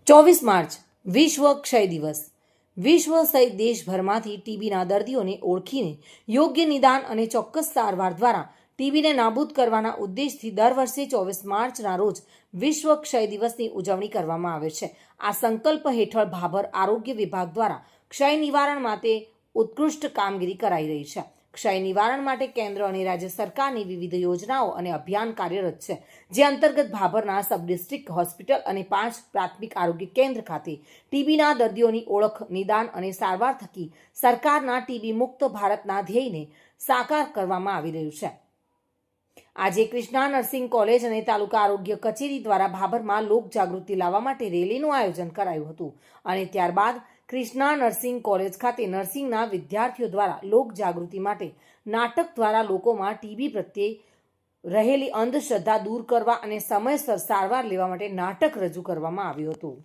24 March વિશ્વ ક્ષય દિવસ. વિશ્વ સહિત દેશભરમાંથી ટીબીના દર્દીઓને ઓળખીને યોગ્ય નિદાન અને ચોક્કસ સારવાર દ્વારા ટીબીને નાબૂદ કરવાના ઉદ્દેશથી દર વર્ષે 24 માર્ચના રોજ વિશ્વ ક્ષય દિવસની ઉજવણી કરવામાં આવે છે. આ સંકલ્પ હેઠળ ભાભર આરોગ્ય વિભાગ દ્વારા ક્ષય નિવારણ માટે ઉત્કૃષ્ટ કામગીરી કરાઈ રહી છે. ક્ષય નિવારણ માટે કેન્દ્ર અને રાજ્ય સરકારની વિવિધ યોજનાઓ અને અભિયાન કાર્યરત છે, જે અંતર્ગત ભાભરના સબ ડિસ્ટ્રિક્ટ હોસ્પિટલ અને 5 પ્રાથમિક આરોગ્ય કેન્દ્ર ખાતે ટીબીના દર્દીઓની ઓળખ, નિદાન અને સારવાર થકી સરકારના ટીબી મુક્ત ભારતના ધ્યેયને સાકાર કરવામાં આવી રહ્યું છે. આજે કૃષ્ણા નર્સિંગ કોલેજ અને તાલુકા આરોગ્ય કચેરી દ્વારા ભાભરમાં લોક જાગૃતિ લાવવા માટે રેલીનું આયોજન કરાયું હતું અને ત્યારબાદ કૃષ્ણા નર્સિંગ કોલેજ ખાતે નર્સિંગના વિદ્યાર્થીઓ દ્વારા લોક જાગૃતિ માટે નાટક દ્વારા લોકોમાં ટીબી પ્રત્યે રહેલી અંધશ્રદ્ધા દૂર કરવા અને સમયસર સારવાર લેવા માટે નાટક રજૂ કરવામાં આવ્યું હતું.